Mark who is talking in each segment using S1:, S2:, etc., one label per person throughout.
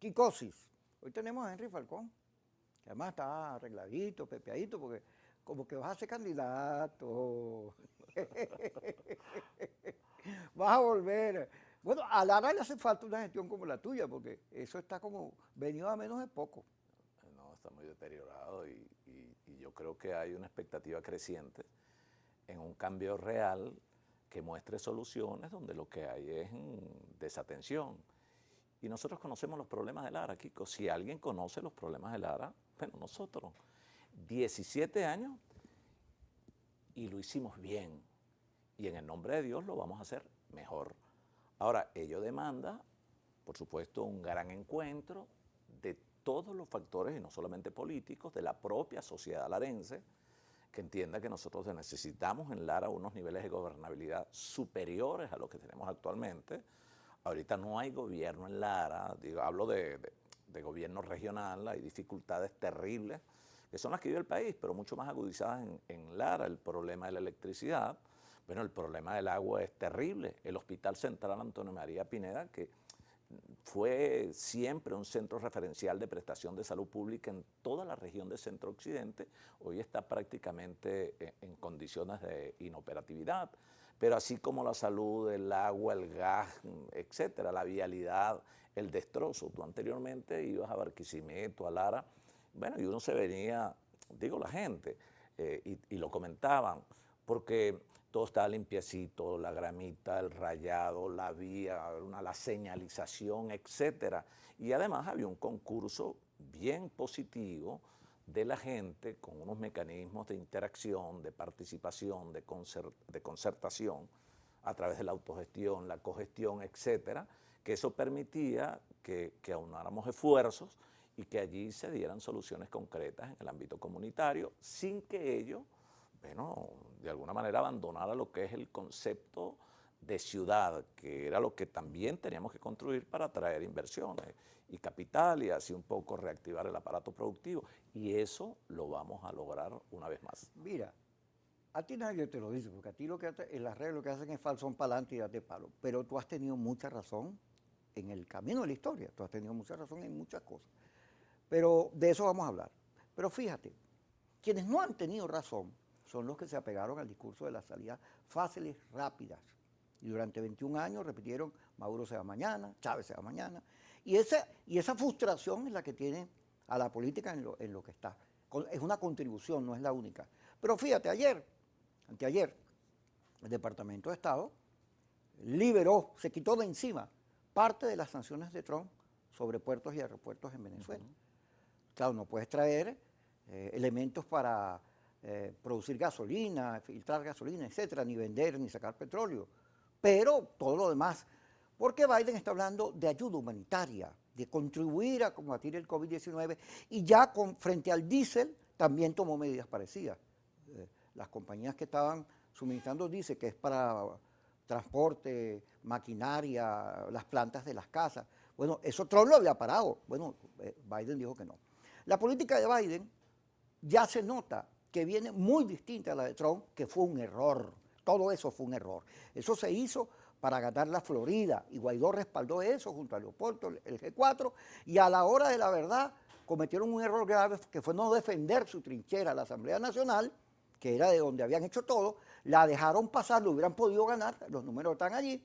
S1: Quicosis. Hoy tenemos a Henry Falcón, que además está arregladito, pepeadito, porque como que vas a ser candidato. Vas a volver. Bueno, a Lara le hace falta una gestión como la tuya, porque eso está como venido a menos de poco.
S2: No, está muy deteriorado y yo creo que hay una expectativa creciente en un cambio real que muestre soluciones donde lo que hay es desatención. Y nosotros conocemos los problemas de Lara, Kiko. Si alguien conoce los problemas de Lara, bueno, nosotros. 17 años y lo hicimos bien. Y en el nombre de Dios lo vamos a hacer mejor. Ahora, ello demanda, por supuesto, un gran encuentro de todos los factores, y no solamente políticos, de la propia sociedad larense, que entienda que nosotros necesitamos en Lara unos niveles de gobernabilidad superiores a los que tenemos actualmente. Ahorita no hay gobierno en Lara, hablo de gobierno regional, hay dificultades terribles, que son las que vive el país, pero mucho más agudizadas en Lara. El problema de la electricidad, bueno, el problema del agua es terrible. El Hospital Central Antonio María Pineda, que fue siempre un centro referencial de prestación de salud pública en toda la región de Centro Occidente, hoy está prácticamente en condiciones de inoperatividad. Pero así como la salud, el agua, el gas, etcétera, la vialidad, el destrozo. Tú anteriormente ibas a Barquisimeto, a Lara, bueno, y uno se venía, digo la gente, y lo comentaban, porque todo estaba limpiecito, la gramita, el rayado, la vía, la señalización, etcétera. Y además había un concurso bien positivo de la gente con unos mecanismos de interacción, de participación, de concertación a través de la autogestión, la cogestión, etcétera, que eso permitía que aunáramos esfuerzos y que allí se dieran soluciones concretas en el ámbito comunitario sin que ello, bueno, de alguna manera abandonara lo que es el concepto de ciudad, que era lo que también teníamos que construir para atraer inversiones y capital y así un poco reactivar el aparato productivo. Y eso lo vamos a lograr una vez más.
S1: Mira, a ti nadie te lo dice, porque a ti lo que en las redes lo que hacen es falsón para adelante y date palo. Pero tú has tenido mucha razón en el camino de la historia, tú has tenido mucha razón en muchas cosas. Pero de eso vamos a hablar. Pero fíjate, quienes no han tenido razón son los que se apegaron al discurso de las salidas fáciles, rápidas. Y durante 21 años repitieron, Maduro se va mañana, Chávez se va mañana. Y esa frustración es la que tiene a la política en lo que está. Es una contribución, no es la única. Pero fíjate, anteayer, el Departamento de Estado liberó, se quitó de encima parte de las sanciones de Trump sobre puertos y aeropuertos en Venezuela. Claro, no puedes traer elementos para producir gasolina, filtrar gasolina, etcétera, ni vender, ni sacar petróleo. Pero todo lo demás, porque Biden está hablando de ayuda humanitaria, de contribuir a combatir el COVID-19 y ya frente al diésel también tomó medidas parecidas. Las compañías que estaban suministrando diésel, que es para transporte, maquinaria, las plantas de las casas, bueno, eso Trump lo había parado. Bueno, Biden dijo que no. La política de Biden ya se nota que viene muy distinta a la de Trump, que fue un error. Todo eso fue un error. Eso se hizo para ganar la Florida y Guaidó respaldó eso junto a Leopoldo, el G4, y a la hora de la verdad cometieron un error grave que fue no defender su trinchera, la Asamblea Nacional, que era de donde habían hecho todo, la dejaron pasar, lo hubieran podido ganar, los números están allí,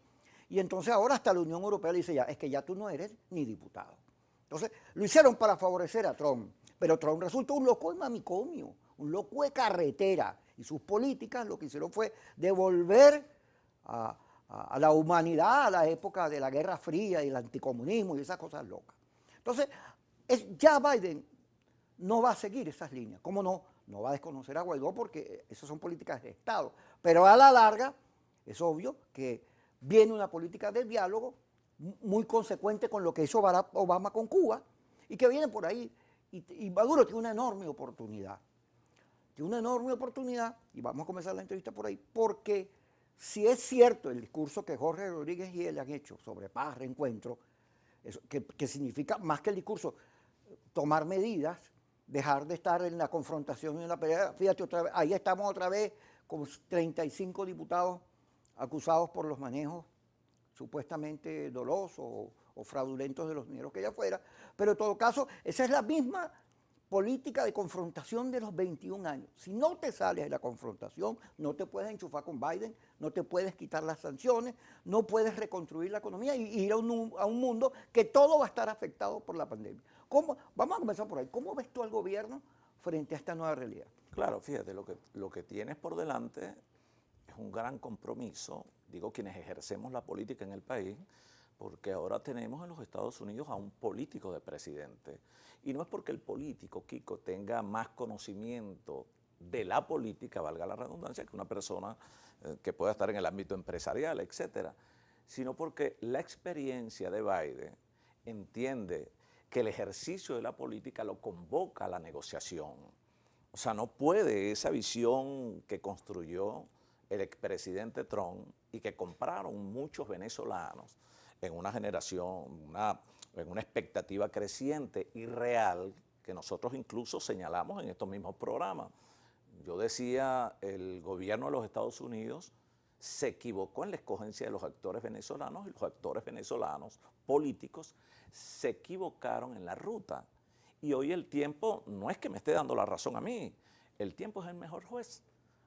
S1: y entonces ahora hasta la Unión Europea le dice ya, es que ya tú no eres ni diputado. Entonces, lo hicieron para favorecer a Trump, pero Trump resultó un loco de manicomio, un loco de carretera, y sus políticas lo que hicieron fue devolver a la humanidad a la época de la Guerra Fría y el anticomunismo y esas cosas locas. Entonces, ya Biden no va a seguir esas líneas. ¿Cómo no? No va a desconocer a Guaidó porque esas son políticas de Estado. Pero a la larga, es obvio que viene una política de diálogo muy consecuente con lo que hizo Barack Obama con Cuba y que viene por ahí. Y Maduro tiene una enorme oportunidad. Tiene una enorme oportunidad, y vamos a comenzar la entrevista por ahí, porque si es cierto el discurso que Jorge Rodríguez y él han hecho sobre paz, reencuentro, eso, que significa más que el discurso, tomar medidas, dejar de estar en la confrontación y en la pelea. Fíjate, otra vez, ahí estamos otra vez con 35 diputados acusados por los manejos supuestamente dolosos o fraudulentos de los dineros que hay afuera, pero en todo caso, esa es la misma política de confrontación de los 21 años. Si no te sales de la confrontación, no te puedes enchufar con Biden, no te puedes quitar las sanciones, no puedes reconstruir la economía y ir a un mundo que todo va a estar afectado por la pandemia. Vamos a comenzar por ahí. ¿Cómo ves tú al gobierno frente a esta nueva realidad?
S2: Claro, fíjate, lo que tienes por delante es un gran compromiso, digo quienes ejercemos la política en el país, porque ahora tenemos en los Estados Unidos a un político de presidente. Y no es porque el político, Kiko, tenga más conocimiento de la política, valga la redundancia, que una persona que pueda estar en el ámbito empresarial, etcétera, sino porque la experiencia de Biden entiende que el ejercicio de la política lo convoca a la negociación. O sea, no puede esa visión que construyó el expresidente Trump y que compraron muchos venezolanos en una generación, en una expectativa creciente y real que nosotros incluso señalamos en estos mismos programas. Yo decía, el gobierno de los Estados Unidos se equivocó en la escogencia de los actores venezolanos y los actores venezolanos políticos se equivocaron en la ruta. Y hoy el tiempo no es que me esté dando la razón a mí, el tiempo es el mejor juez.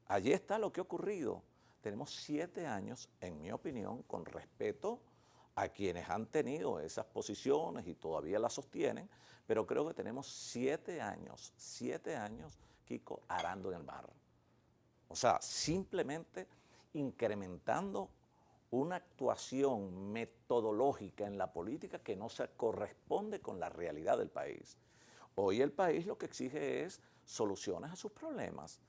S2: Allí está lo que ha ocurrido. Tenemos 7 años, en mi opinión, con respeto a quienes han tenido esas posiciones y todavía las sostienen, pero creo que tenemos 7 años, Kiko, arando en el mar. O sea, simplemente incrementando una actuación metodológica en la política que no se corresponde con la realidad del país. Hoy el país lo que exige es soluciones a sus problemas.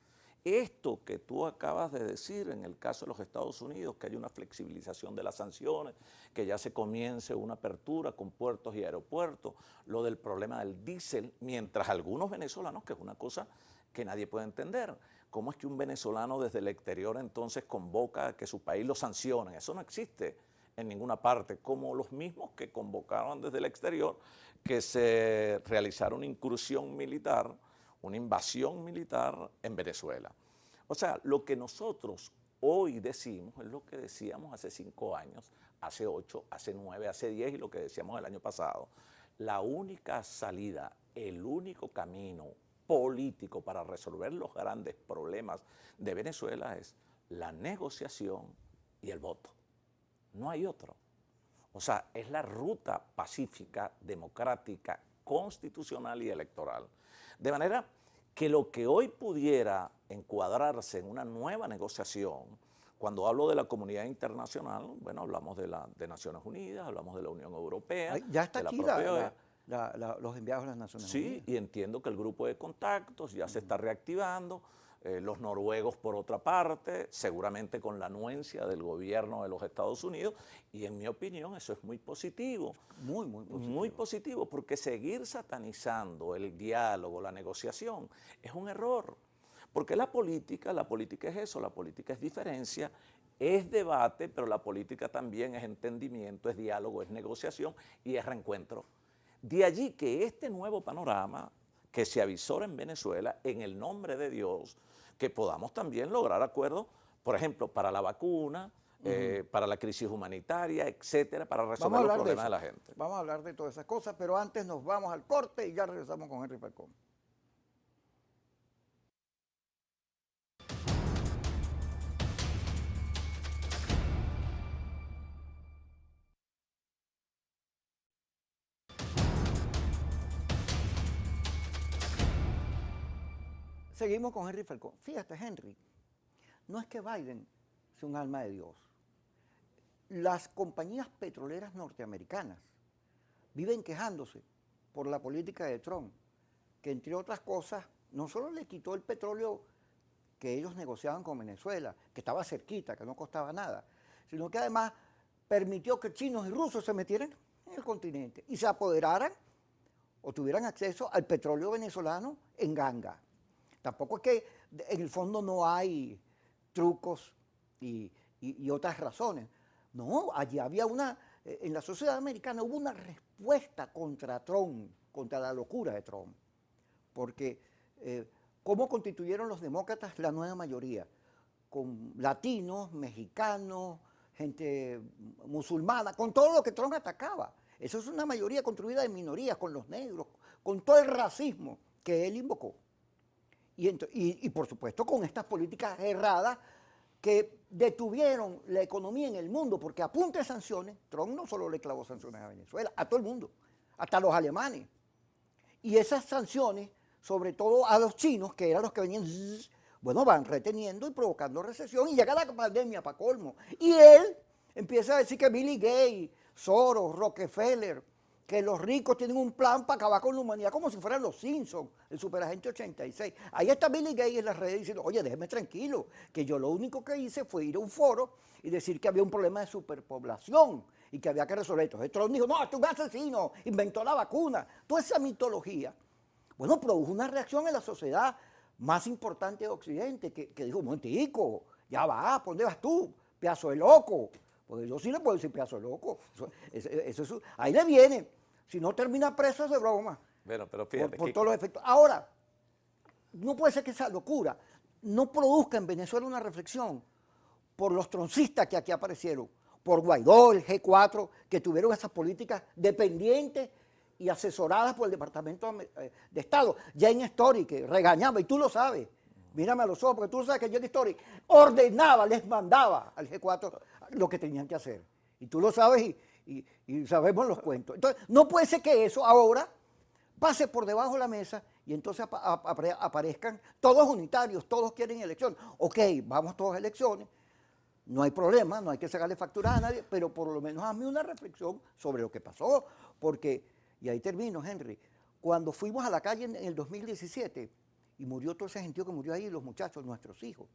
S2: Esto que tú acabas de decir en el caso de los Estados Unidos, que hay una flexibilización de las sanciones, que ya se comience una apertura con puertos y aeropuertos, lo del problema del diésel, mientras algunos venezolanos, que es una cosa que nadie puede entender, ¿cómo es que un venezolano desde el exterior entonces convoca a que su país lo sancione? Eso no existe en ninguna parte, como los mismos que convocaron desde el exterior que se realizara una incursión militar, una invasión militar en Venezuela. O sea, lo que nosotros hoy decimos es lo que decíamos hace 5 años, hace 8, hace 9, hace 10 y lo que decíamos el año pasado. La única salida, el único camino político para resolver los grandes problemas de Venezuela es la negociación y el voto. No hay otro. O sea, es la ruta pacífica, democrática, constitucional y electoral. De manera que lo que hoy pudiera encuadrarse en una nueva negociación, cuando hablo de la comunidad internacional, bueno, hablamos de Naciones Unidas, hablamos de la Unión Europea,
S1: Ya está
S2: de la
S1: aquí
S2: propia OEA.
S1: los enviados de las Naciones
S2: Sí,
S1: Unidas.
S2: y entiendo que el grupo de contactos ya se está reactivando, los noruegos por otra parte, seguramente con la anuencia del gobierno de los Estados Unidos, y en mi opinión eso es muy positivo.
S1: Muy positivo.
S2: Muy positivo, porque seguir satanizando el diálogo, la negociación, es un error. Porque la política es eso, la política es diferencia, es debate, pero la política también es entendimiento, es diálogo, es negociación y es reencuentro. De allí que este nuevo panorama que se avisora en Venezuela, en el nombre de Dios, que podamos también lograr acuerdos, por ejemplo, para la vacuna, para la crisis humanitaria, etcétera, para resolver los problemas de la gente.
S1: Vamos a hablar de todas esas cosas, pero antes nos vamos al corte y ya regresamos con Henry Falcón. Seguimos con Henry Falcón. Fíjate, Henry, no es que Biden sea un alma de Dios. Las compañías petroleras norteamericanas viven quejándose por la política de Trump, que entre otras cosas no solo le quitó el petróleo que ellos negociaban con Venezuela, que estaba cerquita, que no costaba nada, sino que además permitió que chinos y rusos se metieran en el continente y se apoderaran o tuvieran acceso al petróleo venezolano en ganga. Tampoco es que en el fondo no hay trucos y otras razones. No, allí había en la sociedad americana hubo una respuesta contra Trump, contra la locura de Trump. Porque, ¿cómo constituyeron los demócratas la nueva mayoría? Con latinos, mexicanos, gente musulmana, con todo lo que Trump atacaba. Eso es una mayoría construida de minorías, con los negros, con todo el racismo que él invocó. Y por supuesto con estas políticas erradas que detuvieron la economía en el mundo, porque a punta de sanciones, Trump no solo le clavó sanciones a Venezuela, a todo el mundo, hasta a los alemanes. Y esas sanciones, sobre todo a los chinos, que eran los que venían, bueno, van reteniendo y provocando recesión, y llega la pandemia para colmo. Y él empieza a decir que Billy Gates, Soros, Rockefeller, que los ricos tienen un plan para acabar con la humanidad como si fueran los Simpsons, el Superagente 86. Ahí está Billy Gates en las redes diciendo, oye, déjeme tranquilo, que yo lo único que hice fue ir a un foro y decir que había un problema de superpoblación y que había que resolver. Entonces Trump dijo, no, este es un asesino, inventó la vacuna. Toda esa mitología, bueno, produjo una reacción en la sociedad más importante de Occidente, que dijo, un momentico, ya va, ¿por dónde vas tú? Pedazo de loco. Porque yo sí le puedo decir pedazo de loco. Ahí le viene. Si no termina preso es de broma.
S2: Bueno, pero fíjate.
S1: Por todos los efectos. Ahora, no puede ser que esa locura no produzca en Venezuela una reflexión por los troncistas que aquí aparecieron, por Guaidó, el G4, que tuvieron esas políticas dependientes y asesoradas por el Departamento de Estado. Jane Story, que regañaba, y tú lo sabes. Mírame a los ojos, porque tú sabes que Jane Story ordenaba, les mandaba al G4 lo que tenían que hacer. Y tú lo sabes y sabemos los cuentos. Entonces, no puede ser que eso ahora pase por debajo de la mesa y entonces aparezcan todos unitarios, todos quieren elecciones. Ok, vamos todos a elecciones, no hay problema, no hay que sacarle facturas a nadie, pero por lo menos hazme una reflexión sobre lo que pasó, porque, y ahí termino, Henry, cuando fuimos a la calle en el 2017 y murió todo ese gentío que murió ahí, los muchachos, nuestros hijos,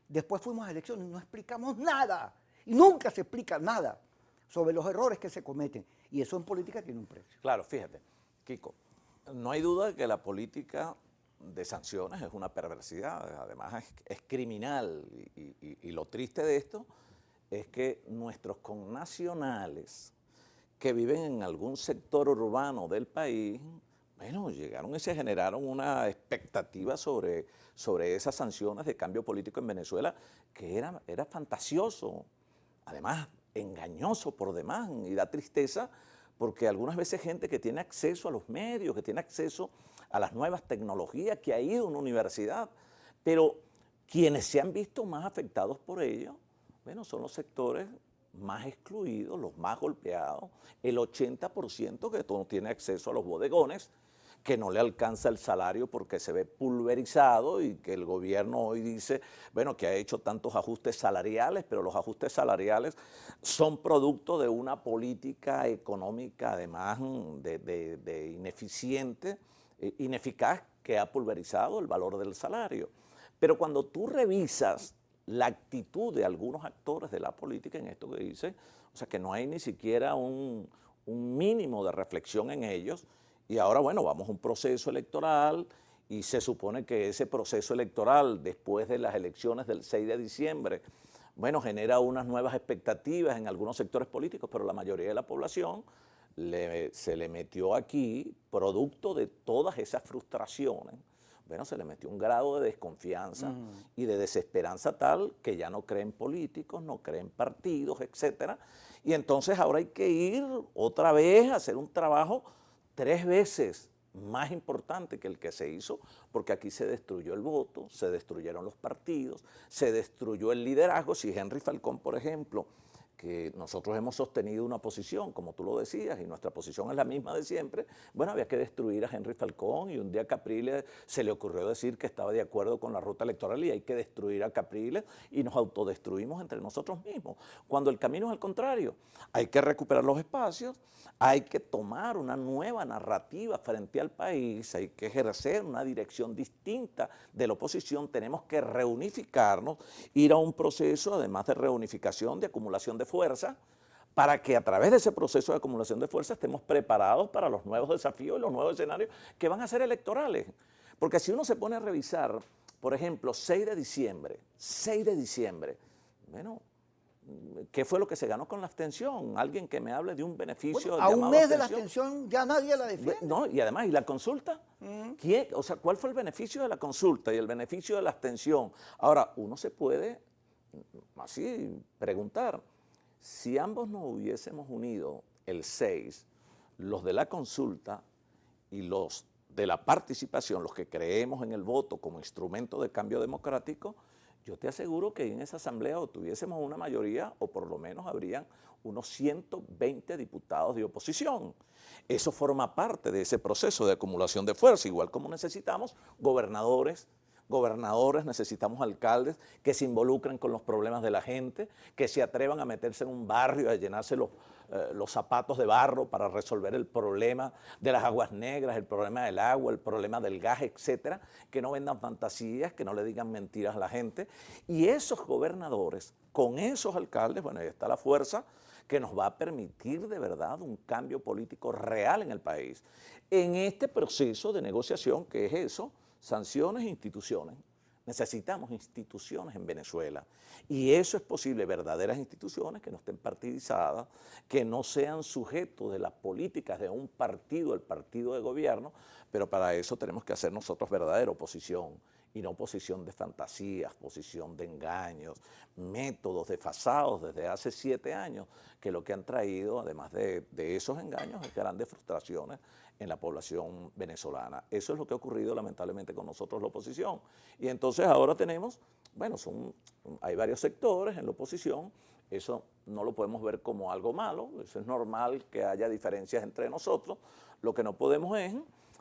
S1: después fuimos a elecciones y no explicamos nada, y nunca se explica nada sobre los errores que se cometen, y eso en política tiene un precio.
S2: Claro, fíjate, Kiko, no hay duda de que la política de sanciones es una perversidad, además es criminal, y lo triste de esto es que nuestros connacionales que viven en algún sector urbano del país, bueno, llegaron y se generaron una expectativa sobre esas sanciones de cambio político en Venezuela que era fantasioso, además engañoso por demás, y da tristeza porque algunas veces gente que tiene acceso a los medios, que tiene acceso a las nuevas tecnologías, que ha ido a una universidad, pero quienes se han visto más afectados por ello, bueno, son los sectores más excluidos, los más golpeados, el 80% que no tiene acceso a los bodegones, que no le alcanza el salario porque se ve pulverizado y que el gobierno hoy dice, bueno, que ha hecho tantos ajustes salariales, pero los ajustes salariales son producto de una política económica además de ineficiente, ineficaz, que ha pulverizado el valor del salario. Pero cuando tú revisas la actitud de algunos actores de la política en esto que dice, o sea que no hay ni siquiera un mínimo de reflexión en ellos, y ahora, bueno, vamos a un proceso electoral y se supone que ese proceso electoral, después de las elecciones del 6 de diciembre, bueno, genera unas nuevas expectativas en algunos sectores políticos, pero la mayoría de la población se le metió aquí, producto de todas esas frustraciones, bueno, se le metió un grado de desconfianza y de desesperanza tal que ya no creen políticos, no creen partidos, etcétera. Y entonces ahora hay que ir otra vez a hacer un trabajo 3 veces más importante que el que se hizo, porque aquí se destruyó el voto, se destruyeron los partidos, se destruyó el liderazgo. Si Henry Falcón, por ejemplo, que nosotros hemos sostenido una posición, como tú lo decías, y nuestra posición es la misma de siempre, bueno, había que destruir a Henry Falcón, y un día a Capriles se le ocurrió decir que estaba de acuerdo con la ruta electoral y hay que destruir a Capriles, y nos autodestruimos entre nosotros mismos, cuando el camino es al contrario. Hay que recuperar los espacios, hay que tomar una nueva narrativa frente al país, hay que ejercer una dirección distinta de la oposición, tenemos que reunificarnos, ir a un proceso, además de reunificación, de acumulación de fuerza, para que a través de ese proceso de acumulación de fuerza estemos preparados para los nuevos desafíos y los nuevos escenarios que van a ser electorales. Porque si uno se pone a revisar, por ejemplo, 6 de diciembre, bueno, ¿qué fue lo que se ganó con la abstención? Alguien que me hable de un beneficio.
S1: Bueno, a un mes de la abstención ya nadie la defiende.
S2: No, y además, ¿y la consulta? ¿Quién? O sea, ¿cuál fue el beneficio de la consulta y el beneficio de la abstención? Ahora, uno se puede así preguntar, Si ambos nos hubiésemos unido el 6, los de la consulta y los de la participación, los que creemos en el voto como instrumento de cambio democrático, yo te aseguro que en esa asamblea o tuviésemos una mayoría o por lo menos habrían unos 120 diputados de oposición. Eso forma parte de ese proceso de acumulación de fuerza, igual como necesitamos gobernadores, necesitamos alcaldes que se involucren con los problemas de la gente, que se atrevan a meterse en un barrio, a llenarse los zapatos de barro para resolver el problema de las aguas negras, el problema del agua, el problema del gas, etcétera, que no vendan fantasías, que no le digan mentiras a la gente. Y esos gobernadores, con esos alcaldes, bueno, ahí está la fuerza que nos va a permitir de verdad un cambio político real en el país. En este proceso de negociación, que es eso, sanciones e instituciones. Necesitamos instituciones en Venezuela y eso es posible, verdaderas instituciones que no estén partidizadas, que no sean sujetos de las políticas de un partido, el partido de gobierno, pero para eso tenemos que hacer nosotros verdadera oposición y no oposición de fantasías, oposición de engaños, métodos desfasados desde hace 7 años, que lo que han traído, además de esos engaños, es grandes frustraciones en la población venezolana. Eso es lo que ha ocurrido lamentablemente con nosotros, la oposición. Y entonces ahora tenemos, bueno, hay varios sectores en la oposición, eso no lo podemos ver como algo malo, eso es normal que haya diferencias entre nosotros, lo que no podemos es,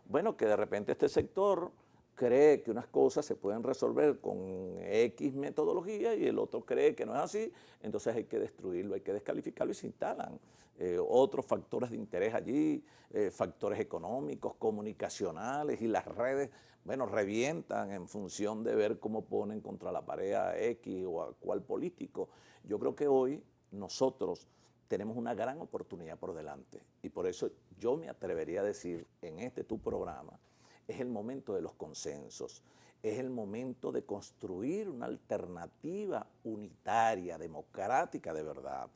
S2: bueno, que de repente este sector cree que unas cosas se pueden resolver con X metodología y el otro cree que no es así, entonces hay que destruirlo, hay que descalificarlo y se instalan otros factores de interés allí, factores económicos, comunicacionales y las redes, bueno, revientan en función de ver cómo ponen contra la pared a X o a cual político. Yo creo que hoy nosotros tenemos una gran oportunidad por delante y por eso yo me atrevería a decir en este tu programa, es el momento de los consensos, es el momento de construir una alternativa unitaria, democrática de verdad,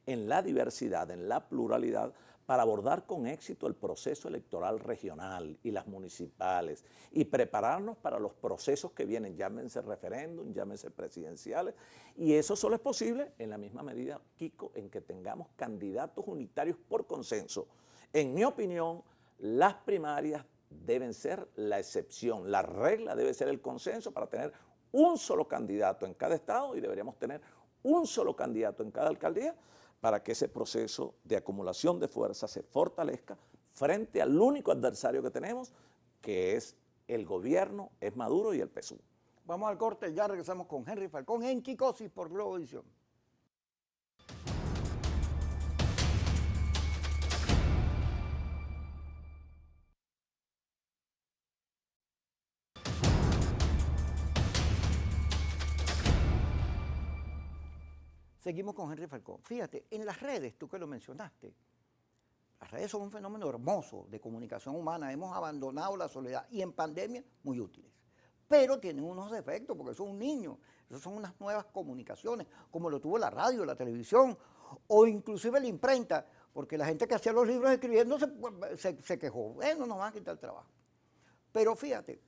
S2: en la diversidad, en la pluralidad, para abordar con éxito el proceso electoral regional y las municipales y prepararnos para los procesos que vienen, llámense referéndum, llámense presidenciales, y eso solo es posible en la misma medida, Kiko, en que tengamos candidatos unitarios por consenso. En mi opinión, las primarias deben ser la excepción, la regla debe ser el consenso para tener un solo candidato en cada estado y deberíamos tener un solo candidato en cada alcaldía para que ese proceso de acumulación de fuerza se fortalezca frente al único adversario que tenemos, que es el gobierno, es Maduro y el PSUV.
S1: Vamos al corte, ya regresamos con Henry Falcón en Kikosis por Globovisión. Seguimos con Henry Falcón. Fíjate, en las redes, tú que lo mencionaste, las redes son un fenómeno hermoso de comunicación humana. Hemos abandonado la soledad y en pandemia muy útiles. Pero tienen unos defectos porque son un niño. Esas son unas nuevas comunicaciones, como lo tuvo la radio, la televisión o inclusive la imprenta, porque la gente que hacía los libros escribiendo se quejó. Bueno, nos van a quitar el trabajo. Pero fíjate,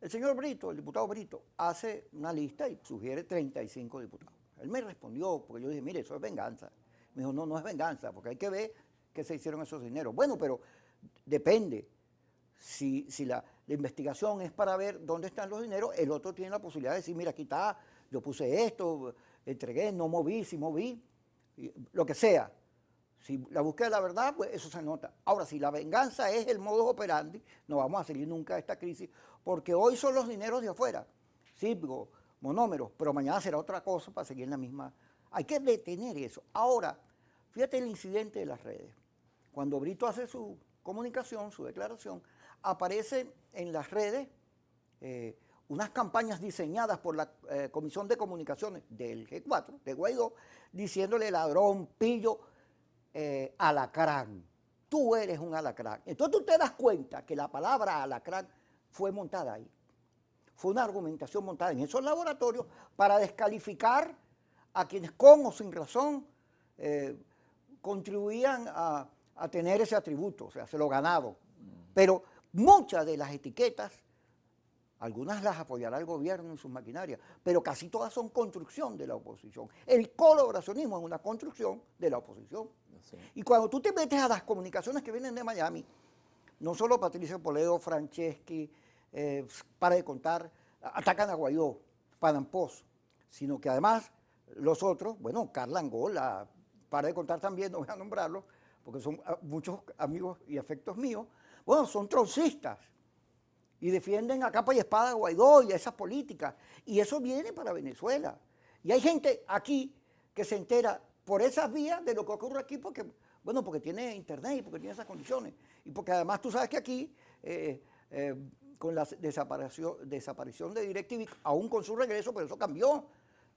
S1: el señor Brito, el diputado Brito, hace una lista y sugiere 35 diputados. Él me respondió, porque yo dije, mire, eso es venganza. Me dijo, no, no es venganza, porque hay que ver qué se hicieron esos dineros. Bueno, pero depende. Si la investigación es para ver dónde están los dineros, el otro tiene la posibilidad de decir, mira, aquí está, yo puse esto, entregué, no moví, sí moví, lo que sea. Si la búsqueda de la verdad, pues eso se nota. Ahora, si la venganza es el modus operandi, no vamos a salir nunca de esta crisis, porque hoy son los dineros de afuera, Citgo, monómeros, pero mañana será otra cosa para seguir en la misma. Hay que detener eso. Ahora, fíjate el incidente de las redes. Cuando Brito hace su comunicación, su declaración, aparece en las redes unas campañas diseñadas por la Comisión de Comunicaciones del G4, de Guaidó, diciéndole ladrón, pillo, alacrán. Tú eres un alacrán. Entonces tú te das cuenta que la palabra alacrán fue montada ahí. Fue una argumentación montada en esos laboratorios para descalificar a quienes con o sin razón contribuían a tener ese atributo, o sea, se lo ganado. Pero muchas de las etiquetas Algunas las apoyará el gobierno en sus maquinarias, pero casi todas son construcción de la oposición. El colaboracionismo es una construcción de la oposición.
S2: Sí.
S1: Y cuando tú te metes a las comunicaciones que vienen de Miami, no solo Patricio Poleo, Franceschi, para de contar, atacan a Guaidó, Panam Post, sino que además los otros, bueno, Carla Angola, para de contar también, no voy a nombrarlos, porque son muchos amigos y afectos míos, bueno, son trotskistas y defienden a capa y espada a Guaidó y a esas políticas. Y eso viene para Venezuela. Y hay gente aquí que se entera por esas vías de lo que ocurre aquí porque, bueno, porque tiene internet y porque tiene esas condiciones. Y porque además tú sabes que aquí, con la desaparición de DirecTV, aún con su regreso, pero eso cambió.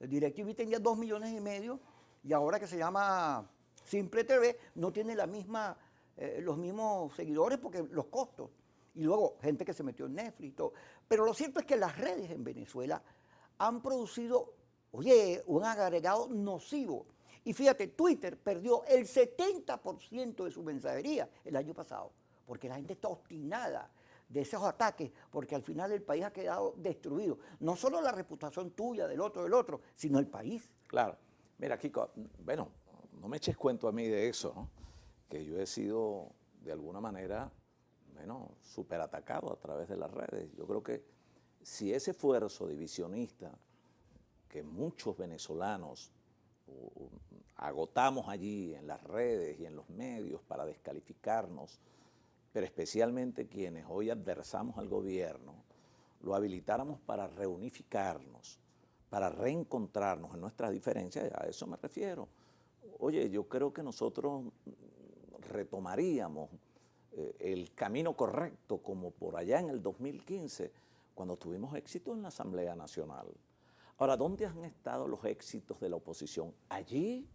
S1: DirecTV tenía 2,5 millones y ahora que se llama Simple TV no tiene los mismos seguidores porque los costos. Y luego gente que se metió en Netflix y todo. Pero lo cierto es que las redes en Venezuela han producido, oye, un agregado nocivo. Y fíjate, Twitter perdió el 70% de su mensajería el año pasado, porque la gente está obstinada de esos ataques, porque al final el país ha quedado destruido. No solo la reputación tuya, del otro, sino el país.
S2: Claro. Mira, Kiko, bueno, no me eches cuento a mí de eso, ¿no? Que yo he sido, de alguna manera, bueno, súper atacado a través de las redes. Yo creo que si ese esfuerzo divisionista que muchos venezolanos agotamos allí en las redes y en los medios para descalificarnos, pero especialmente quienes hoy adversamos al gobierno, lo habilitáramos para reunificarnos, para reencontrarnos en nuestras diferencias, a eso me refiero. Oye, yo creo que nosotros retomaríamos el camino correcto como por allá en el 2015, cuando tuvimos éxito en la Asamblea Nacional. Ahora, ¿dónde han estado los éxitos de la oposición? Allí,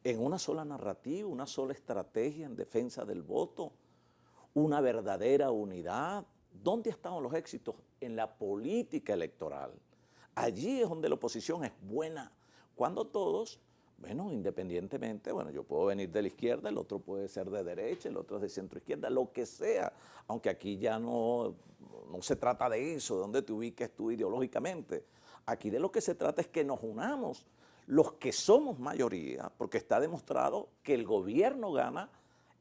S2: en una sola narrativa, una sola estrategia en defensa del voto, una verdadera unidad. ¿Dónde están los éxitos? En la política electoral. Allí es donde la oposición es buena, cuando todos, bueno, independientemente, bueno, yo puedo venir de la izquierda, el otro puede ser de derecha, el otro es de centro izquierda, lo que sea, aunque aquí ya no se trata de eso, de dónde te ubiques tú ideológicamente. Aquí de lo que se trata es que nos unamos los que somos mayoría, porque está demostrado que el gobierno gana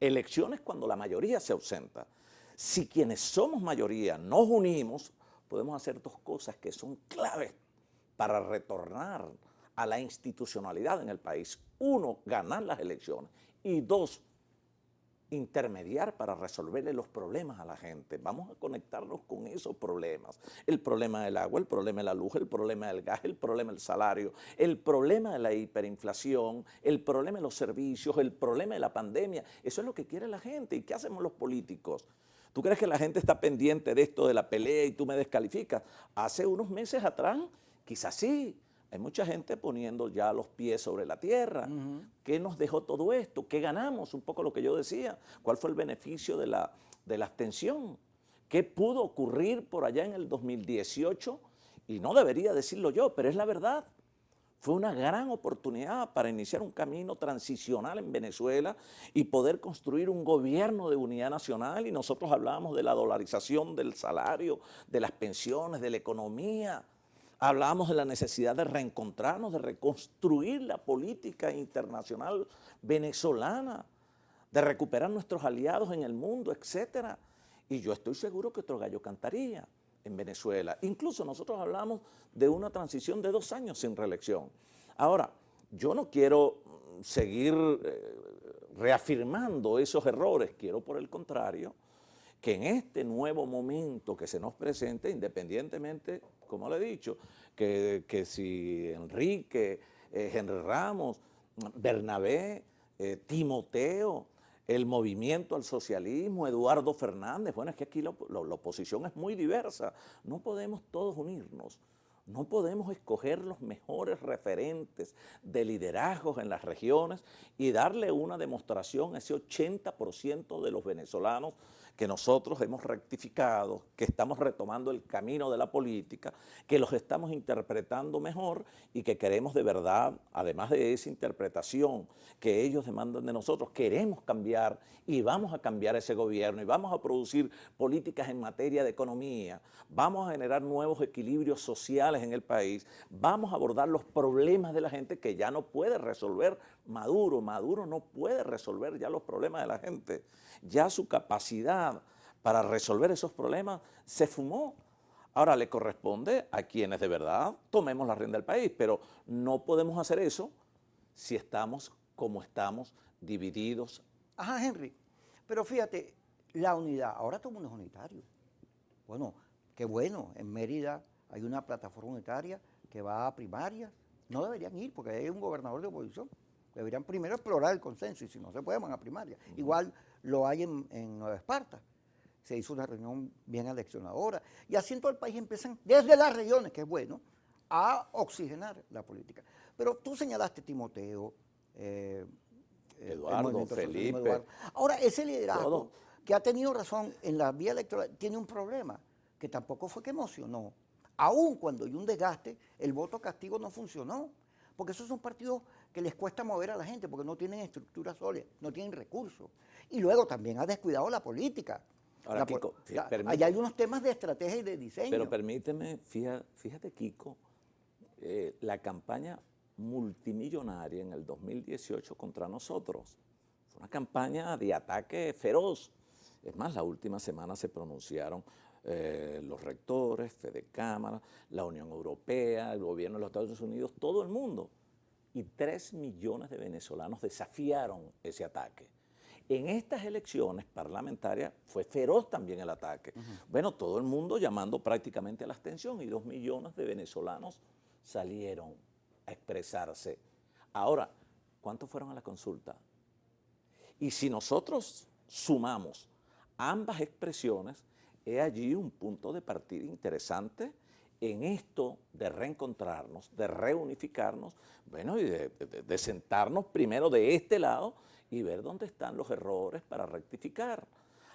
S2: elecciones cuando la mayoría se ausenta. Si quienes somos mayoría nos unimos, podemos hacer dos cosas que son claves para retornar a la institucionalidad en el país. Uno, ganar las elecciones. Y dos, intermediar para resolverle los problemas a la gente. Vamos a conectarnos con esos problemas. El problema del agua, el problema de la luz, el problema del gas, el problema del salario, el problema de la hiperinflación, el problema de los servicios, el problema de la pandemia. Eso es lo que quiere la gente. ¿Y qué hacemos los políticos? ¿Tú crees que la gente está pendiente de esto, de la pelea y tú me descalificas? Hace unos meses atrás, quizás sí. Hay mucha gente poniendo ya los pies sobre la tierra. ¿Qué nos dejó todo esto? ¿Qué ganamos? Un poco lo que yo decía. ¿Cuál fue el beneficio de la abstención? ¿Qué pudo ocurrir por allá en el 2018? Y no debería decirlo yo, pero es la verdad. Fue una gran oportunidad para iniciar un camino transicional en Venezuela y poder construir un gobierno de unidad nacional. Y nosotros hablábamos de la dolarización del salario, de las pensiones, de la economía. Hablábamos de la necesidad de reencontrarnos, de reconstruir la política internacional venezolana, de recuperar nuestros aliados en el mundo, etcétera. Y yo estoy seguro que otro gallo cantaría en Venezuela. Incluso nosotros hablamos de una transición de 2 años sin reelección. Ahora, yo no quiero seguir reafirmando esos errores, quiero por el contrario que en este nuevo momento que se nos presente, independientemente, como le he dicho, que si Enrique, Henry Ramos, Bernabé, Timoteo, el movimiento al socialismo, Eduardo Fernández, bueno, es que aquí la oposición es muy diversa, no podemos todos unirnos, No podemos escoger los mejores referentes de liderazgos en las regiones y darle una demostración a ese 80% de los venezolanos que nosotros hemos rectificado, que estamos retomando el camino de la política, que los estamos interpretando mejor y que queremos de verdad, además de esa interpretación que ellos demandan de nosotros, queremos cambiar y vamos a cambiar ese gobierno y vamos a producir políticas en materia de economía, vamos a generar nuevos equilibrios sociales en el país, vamos a abordar los problemas de la gente que ya no puede resolver Maduro. Maduro no puede resolver ya los problemas de la gente. Ya su capacidad para resolver esos problemas se fumó. Ahora le corresponde a quienes de verdad tomemos la rienda del país, pero no podemos hacer eso si estamos como estamos, divididos.
S1: Ajá, Henry, pero fíjate, la unidad, ahora todo el mundo es unitario. Bueno, qué bueno, en Mérida hay una plataforma unitaria que va a primarias, no deberían ir porque hay un gobernador de oposición. Deberían primero explorar el consenso y si no se puede van a primaria. Igual lo hay en Nueva Esparta. Se hizo una reunión bien aleccionadora. Y así en todo el país empiezan, desde las regiones, que es bueno, a oxigenar la política. Pero tú señalaste Timoteo,
S2: Eduardo, Felipe.
S1: Eduardo. Ahora, ese liderazgo que ha tenido razón en la vía electoral tiene un problema, que tampoco fue que emocionó. Aún cuando hay un desgaste, el voto castigo no funcionó. Porque esos son partidos que les cuesta mover a la gente, porque no tienen estructura sólida, no tienen recursos. Y luego también ha descuidado la política.
S2: Ahora, Kiko,
S1: hay algunos temas de estrategia y de diseño.
S2: Pero permíteme, fíjate Kiko, la campaña multimillonaria en el 2018 contra nosotros. Fue una campaña de ataque feroz. Es más, la última semana se pronunciaron los rectores, Fedecámara, la Unión Europea, el gobierno de los Estados Unidos, todo el mundo. Y 3 millones de venezolanos desafiaron ese ataque. En estas elecciones parlamentarias fue feroz también el ataque. Bueno, todo el mundo llamando prácticamente a la abstención y 2 millones de venezolanos salieron a expresarse. Ahora, ¿cuántos fueron a la consulta? Y si nosotros sumamos ambas expresiones, es allí un punto de partida interesante en esto de reencontrarnos, de reunificarnos, bueno, y de sentarnos primero de este lado y ver dónde están los errores para rectificar.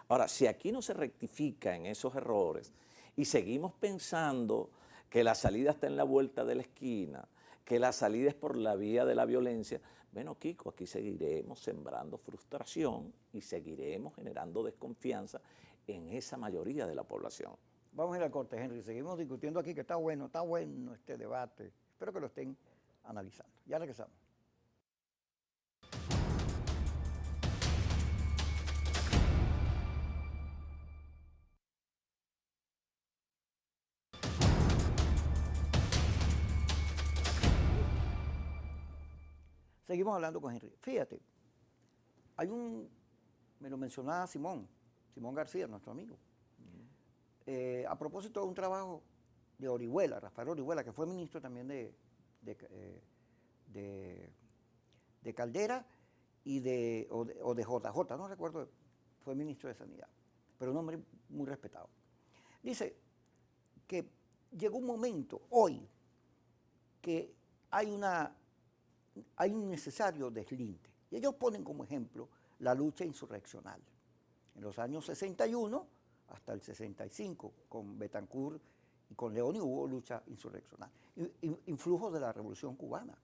S2: Ahora, si aquí no se rectifica en esos errores y seguimos pensando que la salida está en la vuelta de la esquina, que la salida es por la vía de la violencia, bueno, Kiko, aquí seguiremos sembrando frustración y seguiremos generando desconfianza en esa mayoría de la población.
S1: Vamos a ir al corte, Henry. Seguimos discutiendo aquí que está bueno este debate. Espero que lo estén analizando. Ya regresamos. Seguimos hablando con Henry. Fíjate, me lo mencionaba Simón García, nuestro amigo. A propósito de un trabajo de Orihuela, Rafael Orihuela, que fue ministro también de Caldera o de JJ, no recuerdo, fue ministro de Sanidad, pero un hombre muy respetado. Dice que llegó un momento hoy que hay un necesario deslinde. Y ellos ponen como ejemplo la lucha insurreccional. En los años 61 hasta el 65, con Betancourt y con Leoni hubo lucha insurreccional, influjos de la Revolución Cubana.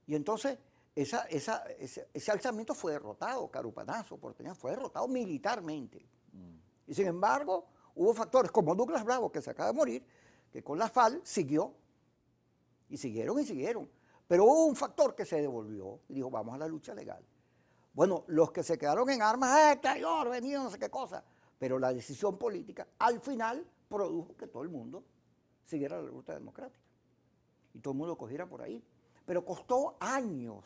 S1: Y entonces ese alzamiento fue derrotado, Carupanazo, Porteña, fue derrotado militarmente. Y sin embargo, hubo factores como Douglas Bravo, que se acaba de morir, que con la FAL siguió, y siguieron. Pero hubo un factor que se devolvió y dijo, vamos a la lucha legal. Bueno, los que se quedaron en armas, traidor, venido, no sé qué cosa. Pero la decisión política al final produjo que todo el mundo siguiera la ruta democrática. Y todo el mundo cogiera por ahí. Pero costó años,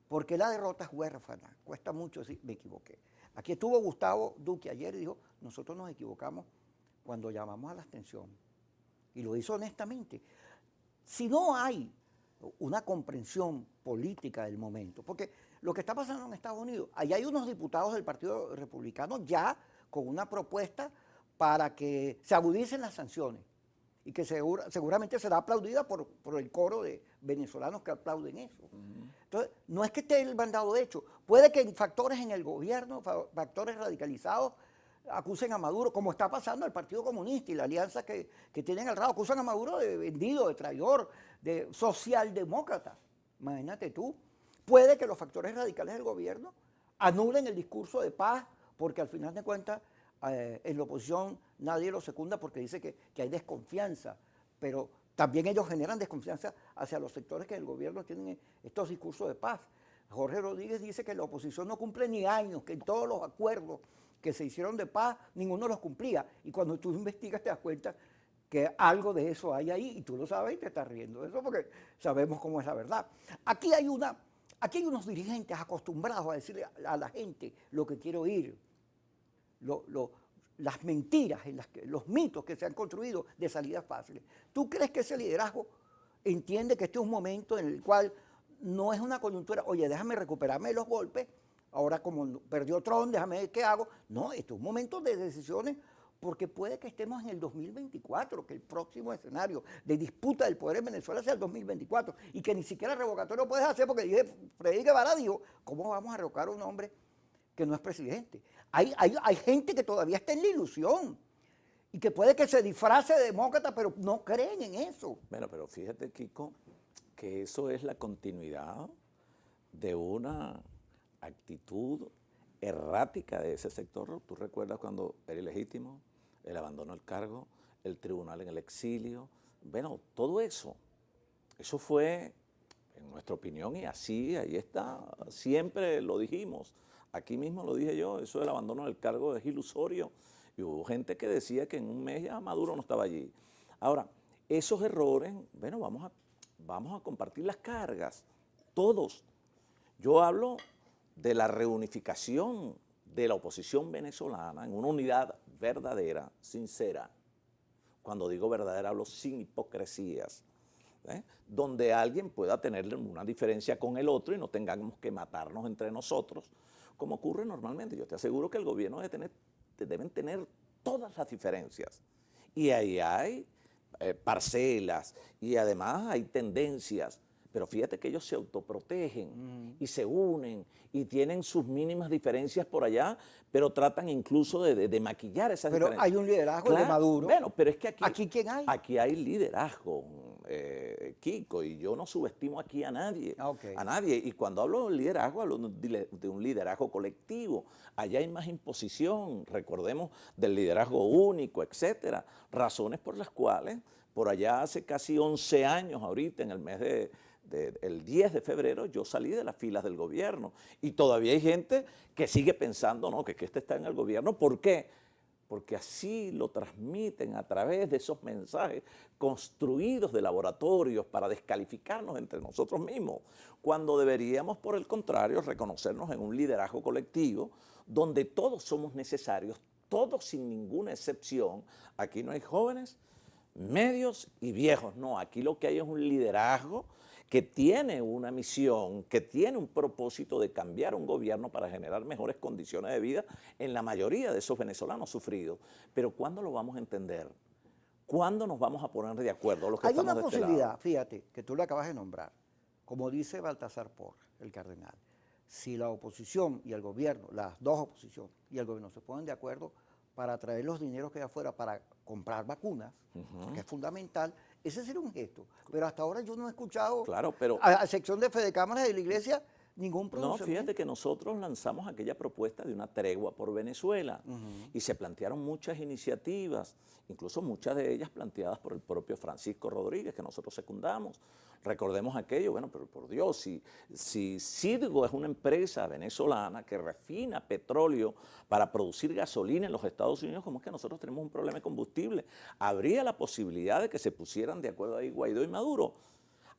S1: porque la derrota es huérfana. Cuesta mucho decir, me equivoqué. Aquí estuvo Gustavo Duque ayer y dijo, nosotros nos equivocamos cuando llamamos a la abstención. Y lo hizo honestamente. Si no hay una comprensión política del momento, porque lo que está pasando en Estados Unidos, allá hay unos diputados del Partido Republicano ya con una propuesta para que se agudicen las sanciones. y que seguramente será aplaudida por el coro de venezolanos que aplauden eso. Entonces, no es que esté el mandado hecho, puede que factores en el gobierno, factores radicalizados, acusen a Maduro, como está pasando el Partido Comunista y la alianza que tienen al lado, acusan a Maduro de vendido, de traidor, de socialdemócrata. Imagínate tú. Puede que los factores radicales del gobierno anulen el discurso de paz, porque al final de cuentas en la oposición nadie lo secunda porque dice que hay desconfianza, pero también ellos generan desconfianza hacia los sectores que en el gobierno tienen estos discursos de paz. Jorge Rodríguez dice que la oposición no cumple ni años, que en todos los acuerdos que se hicieron de paz, ninguno los cumplía. Y cuando tú investigas te das cuenta que algo de eso hay ahí, y tú lo sabes y te estás riendo de eso porque sabemos cómo es la verdad. Aquí hay unos dirigentes acostumbrados a decirle a la gente lo que quiere oír, las mentiras, los mitos que se han construido de salidas fáciles. ¿Tú crees que ese liderazgo entiende que este es un momento en el cual no es una coyuntura, oye, déjame recuperarme de los golpes, ahora como perdió Trump, déjame ver qué hago? No, esto es un momento de decisiones, porque puede que estemos en el 2024, que el próximo escenario de disputa del poder en Venezuela sea el 2024, y que ni siquiera revocatorio puedes hacer, porque Freddy Guevara dijo, ¿cómo vamos a revocar a un hombre que no es presidente? Hay gente que todavía está en la ilusión, y que puede que se disfrace de demócrata, pero no creen en eso.
S2: Bueno, pero fíjate, Kiko, que eso es la continuidad de una actitud errática de ese sector. ¿Tú recuerdas cuando era ilegítimo, el abandono del cargo, el tribunal en el exilio? Bueno, todo eso fue, en nuestra opinión, y así, ahí está, siempre lo dijimos, aquí mismo lo dije yo, eso del abandono del cargo es ilusorio, y hubo gente que decía que en un mes ya Maduro no estaba allí. Ahora, esos errores, bueno, vamos a compartir las cargas, todos. Yo hablo de la reunificación de la oposición venezolana en una unidad verdadera, sincera. Cuando digo verdadera hablo sin hipocresías, donde alguien pueda tener una diferencia con el otro y no tengamos que matarnos entre nosotros, como ocurre normalmente. Yo te aseguro que el gobierno deben tener todas las diferencias. Y ahí hay parcelas y además hay tendencias. Pero fíjate que ellos se autoprotegen y se unen y tienen sus mínimas diferencias por allá, pero tratan incluso de maquillar esas diferencias.
S1: Pero hay un liderazgo de Maduro.
S2: Bueno, pero es que
S1: ¿Aquí quién hay?
S2: Aquí hay liderazgo, Kiko, y yo no subestimo aquí a nadie. A nadie. Y cuando hablo de liderazgo, hablo de un liderazgo colectivo. Allá hay más imposición, recordemos del liderazgo único, etcétera. Razones por las cuales, por allá hace casi 11 años, ahorita en el mes el 10 de febrero yo salí de las filas del gobierno y todavía hay gente que sigue pensando, ¿no?, que este está en el gobierno. ¿Por qué? Porque así lo transmiten a través de esos mensajes construidos de laboratorios para descalificarnos entre nosotros mismos, cuando deberíamos, por el contrario, reconocernos en un liderazgo colectivo donde todos somos necesarios, todos sin ninguna excepción. Aquí no hay jóvenes, medios y viejos, no, aquí lo que hay es un liderazgo que tiene una misión, que tiene un propósito de cambiar un gobierno para generar mejores condiciones de vida en la mayoría de esos venezolanos sufridos. Pero ¿cuándo lo vamos a entender? ¿Cuándo nos vamos a poner de acuerdo los que estamos de este lado?
S1: Hay una posibilidad, fíjate, que tú le acabas de nombrar, como dice Baltasar Porras, el cardenal, si la oposición y el gobierno, las dos oposiciones y el gobierno se ponen de acuerdo para traer los dineros que hay afuera para comprar vacunas, porque es fundamental, ese sería un gesto. Pero hasta ahora yo no he escuchado, a excepción de Fede Cámaras de la Iglesia, ningún pronunciamiento.
S2: No, fíjate que nosotros lanzamos aquella propuesta de una tregua por Venezuela y se plantearon muchas iniciativas, incluso muchas de ellas planteadas por el propio Francisco Rodríguez, que nosotros secundamos. Recordemos aquello, bueno, pero por Dios, si Citgo es una empresa venezolana que refina petróleo para producir gasolina en los Estados Unidos, ¿cómo es que nosotros tenemos un problema de combustible? Habría la posibilidad de que se pusieran de acuerdo ahí Guaidó y Maduro.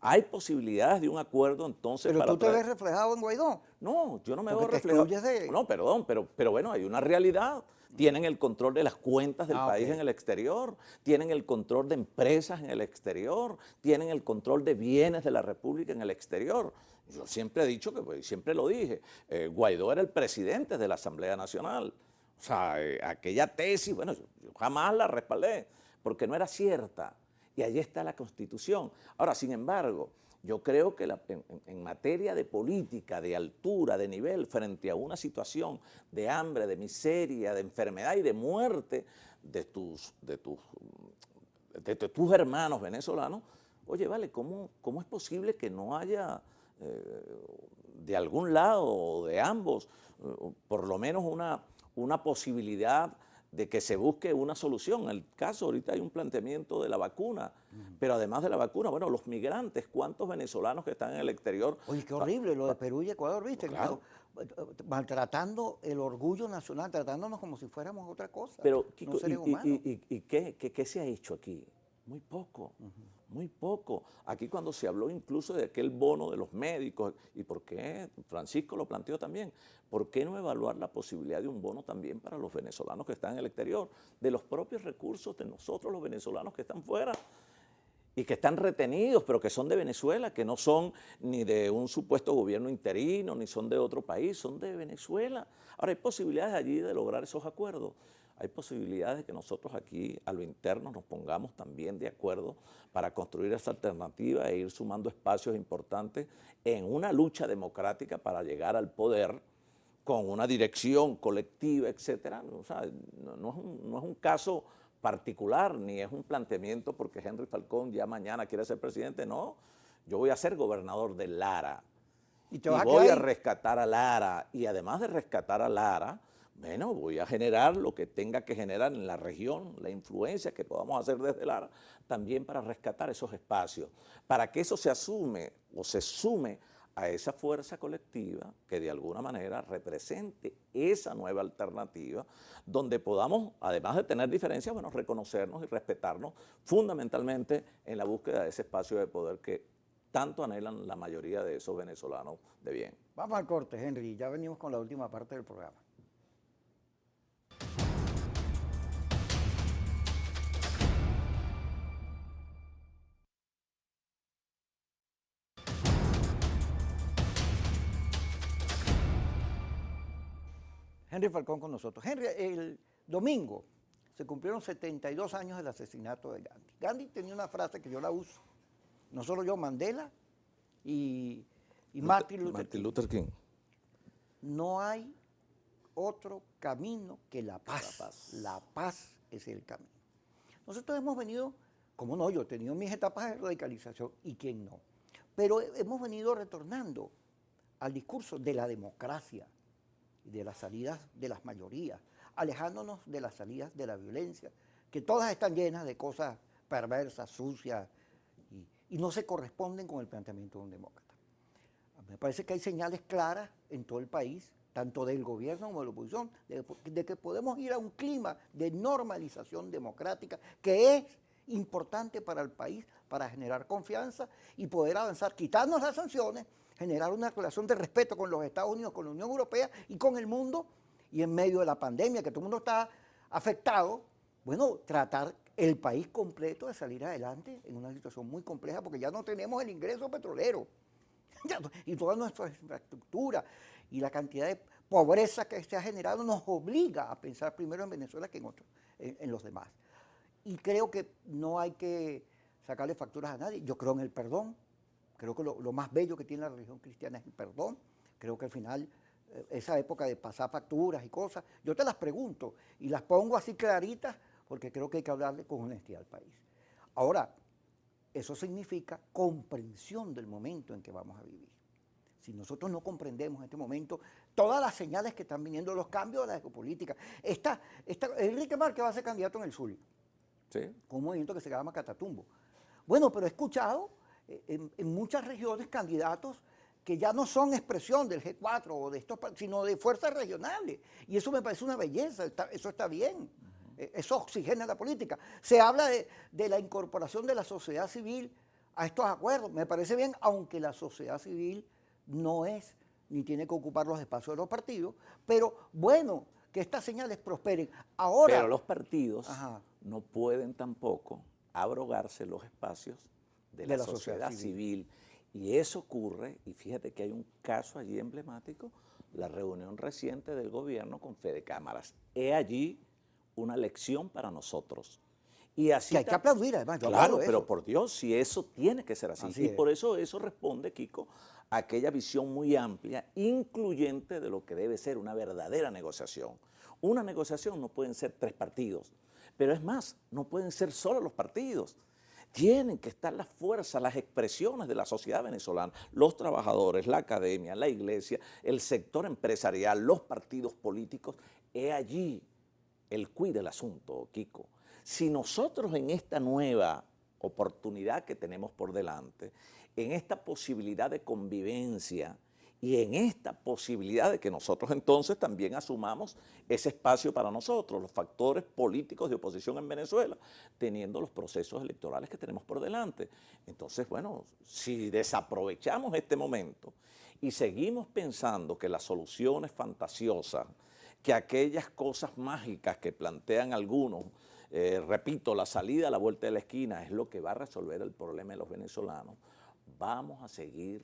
S2: Hay posibilidades de un acuerdo entonces.
S1: ¿Pero tú te ves reflejado en Guaidó?
S2: No, yo no me veo reflejado. No, perdón, pero bueno, hay una realidad. Tienen el control de las cuentas del país en el exterior, tienen el control de empresas en el exterior, tienen el control de bienes de la República en el exterior. Yo siempre he dicho, siempre lo dije, Guaidó era el presidente de la Asamblea Nacional. O sea, aquella tesis, bueno, yo jamás la respaldé, porque no era cierta. y allí está la Constitución. Ahora, sin embargo, yo creo que en materia de política, de altura, de nivel, frente a una situación de hambre, de miseria, de enfermedad y de muerte de tus hermanos venezolanos, oye, vale, ¿cómo es posible que no haya de algún lado o de ambos por lo menos una posibilidad de que se busque una solución? En el caso, ahorita hay un planteamiento de la vacuna, pero además de la vacuna, bueno, los migrantes, ¿cuántos venezolanos que están en el exterior?
S1: Oye, qué horrible lo de Perú y Ecuador, ¿viste?
S2: Claro.
S1: Maltratando el orgullo nacional, tratándonos como si fuéramos otra cosa,
S2: Pero,
S1: no
S2: Kiko,
S1: seres humanos.
S2: ¿qué se ha hecho aquí? Muy poco, muy poco. Aquí cuando se habló incluso de aquel bono de los médicos, ¿y por qué? Francisco lo planteó también, ¿por qué no evaluar la posibilidad de un bono también para los venezolanos que están en el exterior? De los propios recursos de nosotros los venezolanos que están fuera y que están retenidos, pero que son de Venezuela, que no son ni de un supuesto gobierno interino, ni son de otro país, son de Venezuela. Ahora, hay posibilidades allí de lograr esos acuerdos. Hay posibilidades de que nosotros aquí, a lo interno, nos pongamos también de acuerdo para construir esa alternativa e ir sumando espacios importantes en una lucha democrática para llegar al poder con una dirección colectiva, etcétera. O sea, no es un caso particular, ni es un planteamiento porque Henry Falcón ya mañana quiere ser presidente, no. Yo voy a ser gobernador de Lara
S1: Y
S2: y voy a rescatar a Lara, y además de rescatar a Lara, bueno, voy a generar lo que tenga que generar en la región, la influencia que podamos hacer desde Lara, también para rescatar esos espacios, para que eso se asume o se sume a esa fuerza colectiva que de alguna manera represente esa nueva alternativa, donde podamos, además de tener diferencias, bueno, reconocernos y respetarnos fundamentalmente en la búsqueda de ese espacio de poder que tanto anhelan la mayoría de esos venezolanos de bien.
S1: Vamos al corte, Henry, ya venimos con la última parte del programa. Henry Falcón con nosotros. Henry, el domingo se cumplieron 72 años del asesinato de Gandhi. Gandhi tenía una frase que yo la uso, no solo yo, Mandela y Martin Luther King. No hay otro camino que la paz. La paz es el camino. Nosotros hemos venido, como no, yo he tenido mis etapas de radicalización y quién no, pero hemos venido retornando al discurso de la democracia, de las salidas de las mayorías, alejándonos de las salidas de la violencia, que todas están llenas de cosas perversas, sucias, y no se corresponden con el planteamiento de un demócrata. Me parece que hay señales claras en todo el país, tanto del gobierno como de la oposición, de que podemos ir a un clima de normalización democrática que es importante para el país, para generar confianza y poder avanzar, quitarnos las sanciones, generar una relación de respeto con los Estados Unidos, con la Unión Europea y con el mundo, y en medio de la pandemia, que todo el mundo está afectado, bueno, tratar el país completo de salir adelante en una situación muy compleja, porque ya no tenemos el ingreso petrolero, y toda nuestra infraestructura, y la cantidad de pobreza que se ha generado nos obliga a pensar primero en Venezuela que en los demás. Y creo que no hay que sacarle facturas a nadie. Yo creo en el perdón. Creo que lo más bello que tiene la religión cristiana es el perdón. Creo que al final, esa época de pasar facturas y cosas, yo te las pregunto y las pongo así claritas porque creo que hay que hablarle con honestidad al país. Ahora, eso significa comprensión del momento en que vamos a vivir. Si nosotros no comprendemos en este momento todas las señales que están viniendo, los cambios de la geopolítica, Enrique Márquez va a ser candidato en el Zulia,
S2: ¿sí?
S1: Con un movimiento que se llama Catatumbo. Bueno, pero he escuchado en muchas regiones candidatos que ya no son expresión del G4 o de estos, sino de fuerzas regionales. Y eso me parece una belleza, eso está bien. Eso oxigena la política. Se habla de la incorporación de la sociedad civil a estos acuerdos. Me parece bien, aunque la sociedad civil no es ni tiene que ocupar los espacios de los partidos, pero bueno, que estas señales prosperen. Ahora,
S2: pero los partidos no pueden tampoco abrogarse los espacios de la sociedad civil. Y eso ocurre, y fíjate que hay un caso allí emblemático, la reunión reciente del gobierno con Fede Cámaras. He allí una lección para nosotros. Y así
S1: Que hay que aplaudir, además. Yo
S2: claro,
S1: aplaudo
S2: pero
S1: eso.
S2: por Dios, si eso tiene que ser así.
S1: Así
S2: Y
S1: es.
S2: por eso responde, Kiko, a aquella visión muy amplia, incluyente de lo que debe ser una verdadera negociación. Una negociación no pueden ser 3 partidos, pero es más, no pueden ser solo los partidos. Tienen que estar las fuerzas, las expresiones de la sociedad venezolana, los trabajadores, la academia, la iglesia, el sector empresarial, los partidos políticos. Es allí el quid del asunto, Kiko. Si nosotros en esta nueva oportunidad que tenemos por delante, en esta posibilidad de convivencia y en esta posibilidad de que nosotros entonces también asumamos ese espacio para nosotros, los factores políticos de oposición en Venezuela, teniendo los procesos electorales que tenemos por delante. Entonces, bueno, si desaprovechamos este momento y seguimos pensando que las soluciones fantasiosas, que aquellas cosas mágicas que plantean algunos, repito, la salida a la vuelta de la esquina es lo que va a resolver el problema de los venezolanos, vamos a seguir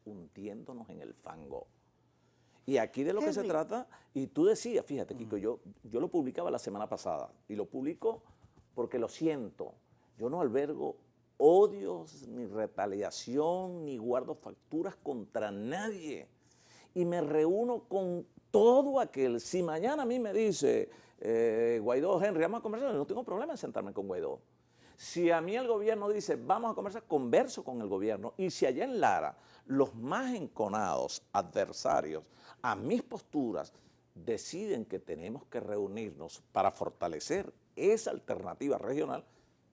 S2: hundiéndonos en el fango. Y aquí de lo que se trata, y tú decías, fíjate, Kiko, yo lo publicaba la semana pasada, y lo publico porque lo siento, yo no albergo odios, ni retaliación, ni guardo facturas contra nadie, y me reúno con todo aquel. Si mañana a mí me dice, Guaidó, Henry, vamos a conversar, no tengo problema en sentarme con Guaidó. Si a mí el gobierno dice, vamos a conversar, converso con el gobierno. Y si allá en Lara, los más enconados adversarios a mis posturas deciden que tenemos que reunirnos para fortalecer esa alternativa regional,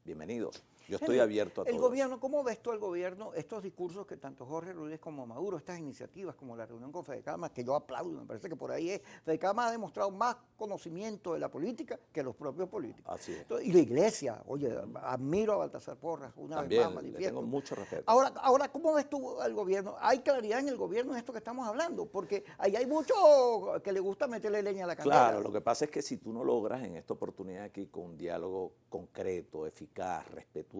S2: bienvenidos. Yo estoy abierto a todo.
S1: El gobierno, ¿cómo ves tú al gobierno estos discursos que tanto Jorge Rodríguez como Maduro, estas iniciativas como la reunión con Fedecama, que yo aplaudo, me parece que por ahí es, Fedecama ha demostrado más conocimiento de la política que los propios políticos.
S2: Así es.
S1: Entonces, y la iglesia, oye, admiro a Baltasar Porras, una vez más
S2: También, le
S1: manifiesto.
S2: tengo mucho respeto.
S1: Ahora, ¿cómo ves tú al gobierno? Hay claridad en el gobierno en esto que estamos hablando, porque ahí hay mucho que le gusta meterle leña a la candela.
S2: Claro, lo que pasa es que si tú no logras en esta oportunidad aquí con un diálogo concreto, eficaz, respetuoso,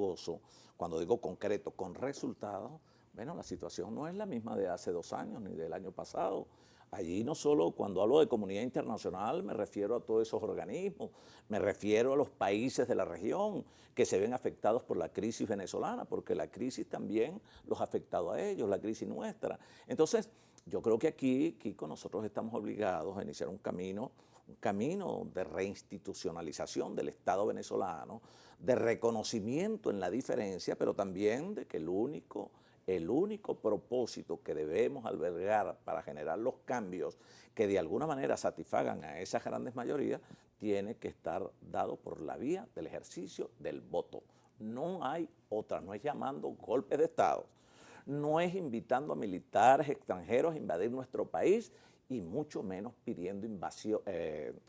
S2: cuando digo concreto, con resultados, bueno, la situación no es la misma de hace 2 años ni del año pasado. Allí no solo, cuando hablo de comunidad internacional, me refiero a todos esos organismos, me refiero a los países de la región que se ven afectados por la crisis venezolana, porque la crisis también los ha afectado a ellos, la crisis nuestra. Entonces, yo creo que aquí, Kiko, nosotros estamos obligados a iniciar un camino de reinstitucionalización del Estado venezolano, de reconocimiento en la diferencia, pero también de que el único propósito que debemos albergar para generar los cambios que de alguna manera satisfagan a esas grandes mayorías, tiene que estar dado por la vía del ejercicio del voto. No hay otra, no es llamando golpes de Estado, no es invitando a militares extranjeros a invadir nuestro país y mucho menos pidiendo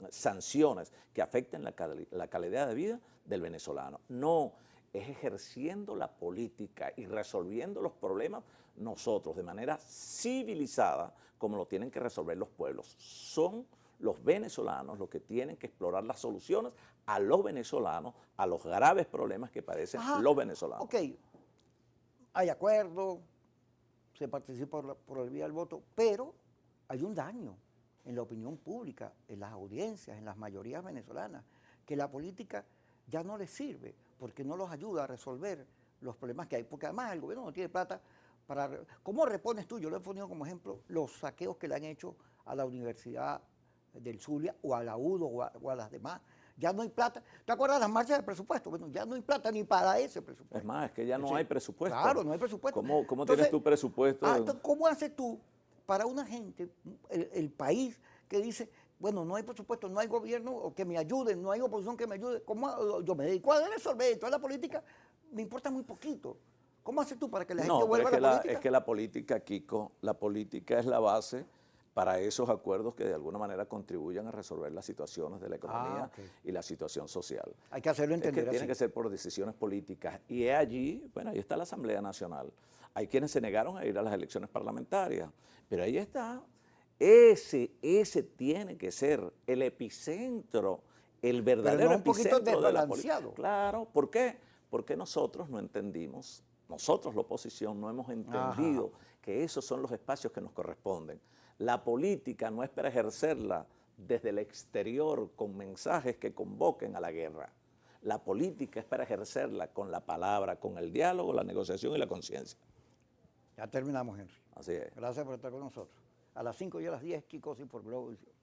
S2: sanciones que afecten la calidad de vida del venezolano. No, es ejerciendo la política y resolviendo los problemas nosotros de manera civilizada como lo tienen que resolver los pueblos. Son los venezolanos los que tienen que explorar las soluciones a los venezolanos, a los graves problemas que padecen los venezolanos.
S1: Ok, hay acuerdo, se participa por el vía del voto, pero hay un daño en la opinión pública, en las audiencias, en las mayorías venezolanas, que la política ya no les sirve porque no los ayuda a resolver los problemas que hay, porque además el gobierno no tiene plata para... ¿Cómo repones tú? Yo lo he ponido como ejemplo los saqueos que le han hecho a la Universidad del Zulia o a la UDO o a las demás. Ya no hay plata. ¿Te acuerdas de las marchas de presupuesto? Bueno, ya no hay plata ni para ese presupuesto.
S2: Es más, es que ya no hay presupuesto.
S1: Claro, no hay presupuesto.
S2: ¿Cómo
S1: Entonces,
S2: tienes tu presupuesto?
S1: ¿Cómo haces tú para una gente, el país que dice, bueno, no hay presupuesto, no hay gobierno que me ayude, no hay oposición que me ayude? ¿Cómo yo me dedico a resolver toda la política? Me importa muy poquito. ¿Cómo haces tú para que la gente vuelva a la política?
S2: Es que la política, Kiko, la política es la base para esos acuerdos que de alguna manera contribuyan a resolver las situaciones de la economía y la situación social.
S1: Hay que hacerlo entender
S2: así. Tiene que ser por decisiones políticas. Y es allí, bueno, ahí está la Asamblea Nacional. Hay quienes se negaron a ir a las elecciones parlamentarias, pero ahí está. Ese tiene que ser el epicentro, el verdadero epicentro de la política. Claro, ¿por qué? Porque nosotros no entendimos, nosotros la oposición no hemos entendido que esos son los espacios que nos corresponden. La política no es para ejercerla desde el exterior con mensajes que convoquen a la guerra. La política es para ejercerla con la palabra, con el diálogo, la negociación y la conciencia.
S1: Ya terminamos, Henry.
S2: Así es.
S1: Gracias por estar con nosotros. A las 5 y a las 10, Kikosi por Globovisión.